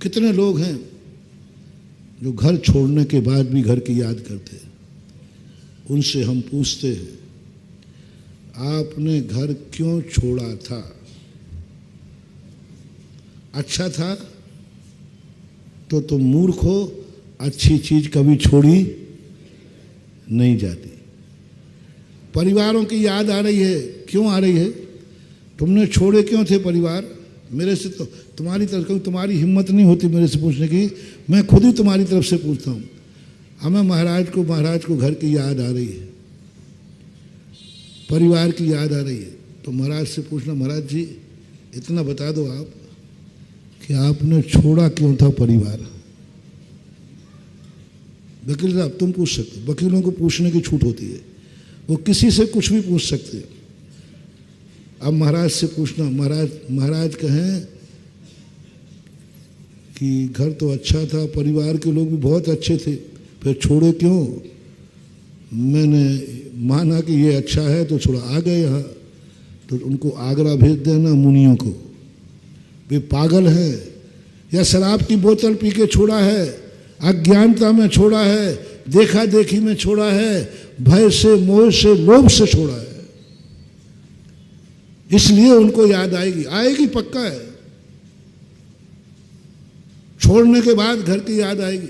कितने लोग हैं जो घर छोड़ने के बाद भी घर की याद करते हैं। उनसे हम पूछते हैं, आपने घर क्यों छोड़ा था? अच्छा था तो तुम मूर्ख हो, अच्छी चीज कभी छोड़ी नहीं जाती। परिवारों की याद आ रही है, क्यों आ रही है? तुमने छोड़े क्यों थे परिवार? मेरे से तो तुम्हारी तरफ, तुम्हारी हिम्मत नहीं होती मेरे से पूछने की, मैं खुद ही तुम्हारी तरफ से पूछता हूँ। हमें महाराज को घर की याद आ रही है, परिवार की याद आ रही है, तो महाराज से पूछना, महाराज जी इतना बता दो आप कि आपने छोड़ा क्यों था परिवार? वकील साहब तुम पूछ सकते हो, वकीलों को पूछने की छूट होती है, वो किसी से कुछ भी पूछ सकते हैं। अब महाराज से पूछना, महाराज कहें कि घर तो अच्छा था, परिवार के लोग भी बहुत अच्छे थे, फिर छोड़े क्यों? मैंने माना कि ये अच्छा है तो छोड़ा। आ गए यहाँ तो उनको आगरा भेज देना मुनियों को, वे पागल हैं। या शराब की बोतल पी के छोड़ा है, अज्ञानता में छोड़ा है, देखा देखी में छोड़ा है, भय से, मोह से, लोभ से छोड़ा है। इसलिए उनको याद आएगी पक्का है। छोड़ने के बाद घर की याद आएगी।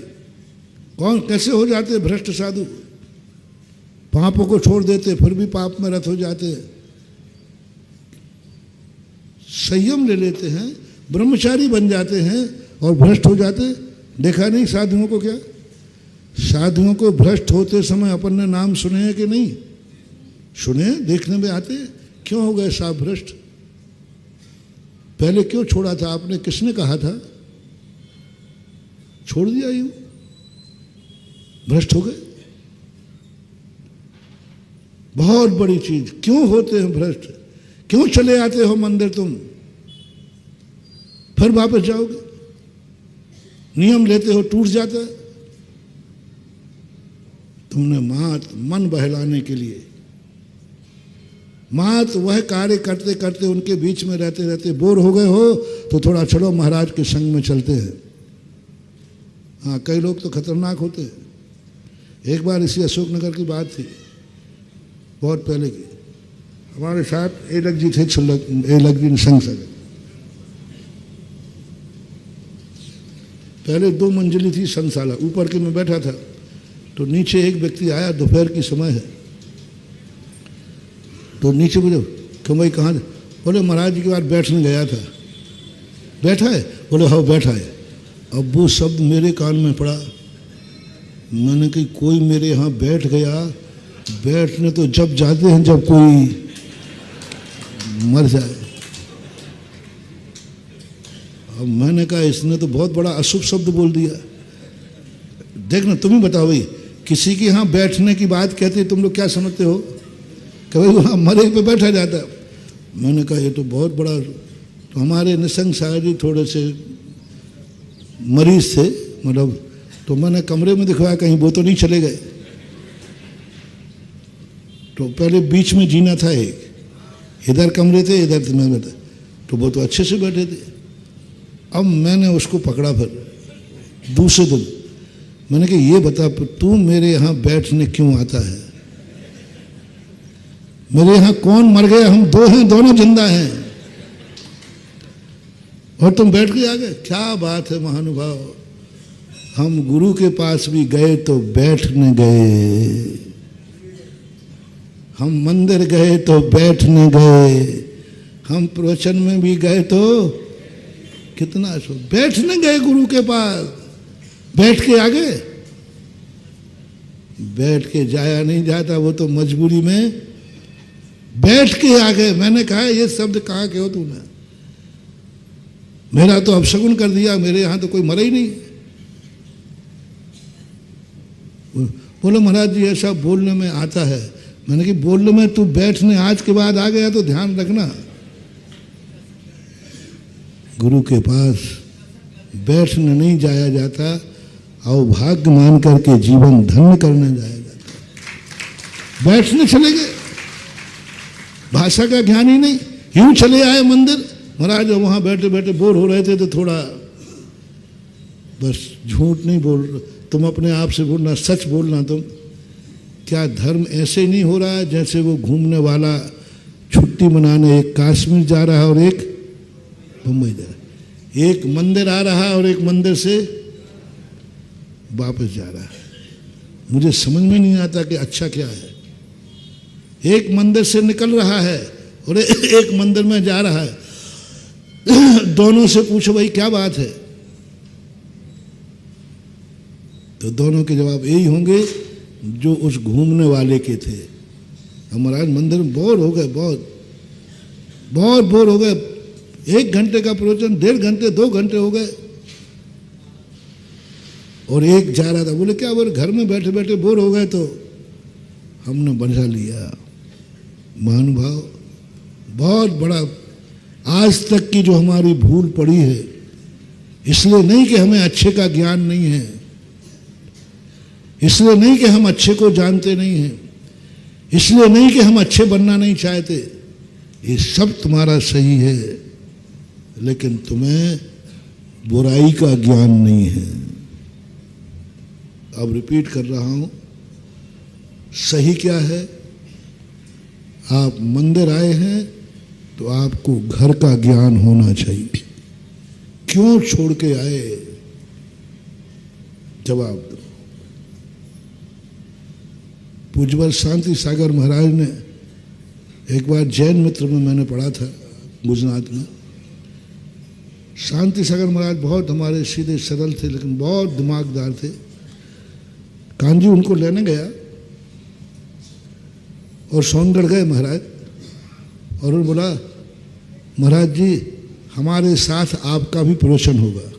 कौन कैसे हो जाते भ्रष्ट साधु? पापों को छोड़ देते फिर भी पाप में रत हो जाते हैं। संयम ले लेते हैं, ब्रह्मचारी बन जाते हैं और भ्रष्ट हो जाते। देखा नहीं साधुओं को? क्या साधुओं को भ्रष्ट होते समय अपन ने नाम सुने हैं कि नहीं सुने? देखने में आते क्यों हो गए साहब भ्रष्ट? पहले क्यों छोड़ा था आपने? किसने कहा था? छोड़ दिया, यूं भ्रष्ट हो गए। बहुत बड़ी चीज। क्यों होते हैं भ्रष्ट? क्यों चले आते हो मंदिर तुम? फिर वापस जाओगे, नियम लेते हो, टूट जाता है। तुमने मन बहलाने के लिए वह कार्य करते करते उनके बीच में रहते रहते बोर हो गए हो तो थोड़ा चलो महाराज के संग में चलते हैं। हाँ, कई लोग तो खतरनाक होते हैं। एक बार इसी अशोकनगर की बात थी, बहुत पहले की। हमारे साथ एलक जी थे, एलक जी संग सगे। पहले 2 मंजिली थी संगशाला, ऊपर के में बैठा था तो नीचे एक व्यक्ति आया, दोपहर की समय है, तो नीचे बोले क्यों भाई कहाँ? बोले महाराज जी के बाद बैठने गया था। बैठा है? बोले हाँ बैठा है। अब वो शब्द मेरे कान में पड़ा। मैंने कही कोई मेरे यहाँ बैठ गया। बैठने तो जब जाते हैं जब कोई मर जाए। अब मैंने कहा इसने तो बहुत बड़ा अशुभ शब्द बोल दिया। देखना तुम ही बताओ भाई, किसी के यहाँ बैठने की बात कहते तुम लोग क्या समझते हो? कि भाई वहाँ मरे पे बैठा जाता। मैंने कहा ये तो बहुत बड़ा। तो हमारे निसंग साहब जी थोड़े से मरीज थे, मतलब, तो मैंने कमरे में दिखवाया, कहीं वो तो नहीं चले गए। तो पहले बीच में जीना था, एक इधर कमरे थे, इधर मैं बैठा, तो वो तो अच्छे से बैठे थे। अब मैंने उसको पकड़ा, फिर दूसरे दिन मैंने कहा ये बता तू मेरे यहाँ बैठने क्यों आता है? मेरे यहाँ कौन मर गया? हम 2 हैं, दोनों जिंदा हैं, और तुम बैठ के आ गए। क्या बात है महानुभाव। हम गुरु के पास भी गए तो बैठने गए, हम मंदिर गए तो बैठने गए, हम प्रवचन में भी गए तो कितना बैठने गए गुरु के पास। बैठ के आ गए? बैठ के जाया नहीं जाता, वो तो मजबूरी में बैठ के आ गए। मैंने कहा ये शब्द कहाँ के हो तूने? मेरा तो अपशगुन कर दिया, मेरे यहाँ तो कोई मरा ही नहीं। बोलो महाराज जी ऐसा बोलने में आता है। मैंने कि बोलने में तू बैठने आज के बाद आ गया तो ध्यान रखना, गुरु के पास बैठने नहीं जाया जाता, और भाग्य मान करके जीवन धन्य करने जाया जाता। बैठने चले गए, भाषा का ज्ञान ही नहीं, यूं चले आए मंदिर। महाराज वहाँ बैठे बैठे बोर हो रहे थे तो थोड़ा बस झूठ नहीं बोल, तुम अपने आप से बोलना, सच बोलना तुम। क्या धर्म ऐसे नहीं हो रहा है जैसे वो घूमने वाला छुट्टी मनाने एक कश्मीर जा रहा है और एक मुंबई जा रहा है, एक मंदिर आ रहा है और एक मंदिर से वापस जा रहा है। मुझे समझ में नहीं आता कि अच्छा क्या है। एक मंदिर से निकल रहा है और एक मंदिर में जा रहा है। दोनों से पूछो भाई क्या बात है, तो दोनों के जवाब यही होंगे जो उस घूमने वाले के थे। हम महाराज मंदिर में बोर हो गए, बहुत बोर हो गए। 1 घंटे का प्रवचन 1.5 घंटे 2 घंटे हो गए। और एक जा रहा था, बोले क्या, बोले घर में बैठे बैठे बोर हो गए तो हमने बना लिया। महानुभाव, बहुत बड़ा आज तक की जो हमारी भूल पड़ी है, इसलिए नहीं कि हमें अच्छे का ज्ञान नहीं है, इसलिए नहीं कि हम अच्छे को जानते नहीं हैं, इसलिए नहीं कि हम अच्छे बनना नहीं चाहते। ये सब तुम्हारा सही है, लेकिन तुम्हें बुराई का ज्ञान नहीं है। अब रिपीट कर रहा हूं, सही क्या है? आप मंदिर आए हैं तो आपको घर का ज्ञान होना चाहिए। क्यों छोड़ के आए? जवाब दो। पूज्यवर शांति सागर महाराज ने एक बार जैन मित्र में मैंने पढ़ा था गुजरात में। शांति सागर महाराज बहुत हमारे सीधे सरल थे, लेकिन बहुत दिमागदार थे। कांजी उनको लेने गया और सोनगढ़ गए महाराज, और उन्होंने बोला महाराज जी हमारे साथ आपका भी प्रवचन होगा।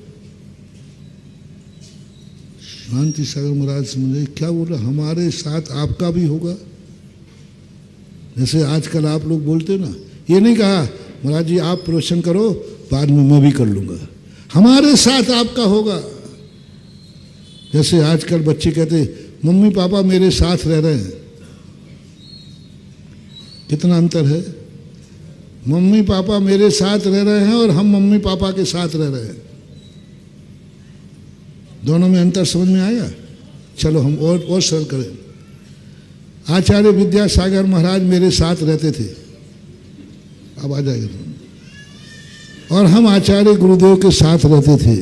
शांति सागर महाराज समझे क्या बोल रहा, हमारे साथ आपका भी होगा? जैसे आजकल आप लोग बोलते ना, ये नहीं कहा महाराज जी आप प्रवचन करो बाद में मैं भी कर लूंगा, हमारे साथ आपका होगा। जैसे आजकल बच्चे कहते मम्मी पापा मेरे साथ रह रहे हैं। कितना अंतर है? मम्मी पापा मेरे साथ रह रहे हैं और हम मम्मी पापा के साथ रह रहे हैं। दोनों में अंतर समझ में आया? चलो हम और सरल करें। आचार्य विद्यासागर महाराज मेरे साथ रहते थे, अब आ जाएगा। और हम आचार्य गुरुदेव के साथ रहते थे।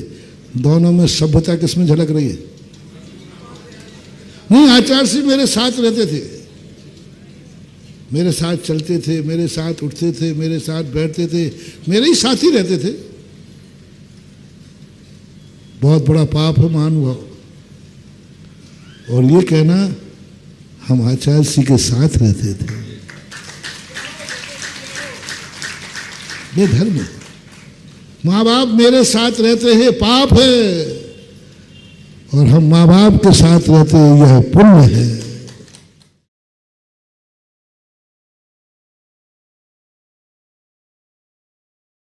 दोनों में सभ्यता किसमें झलक रही है? नहीं, आचार्य जी मेरे साथ रहते थे, मेरे साथ चलते थे, मेरे साथ उठते थे, मेरे साथ बैठते थे, मेरे ही साथ ही रहते थे। बहुत बड़ा पाप है महानुभाव। और ये कहना हम आचार्य जी के साथ रहते थे, ये धर्म है। माँ बाप मेरे साथ रहते हैं पाप है, और हम माँ बाप के साथ रहते हैं यह पुण्य है।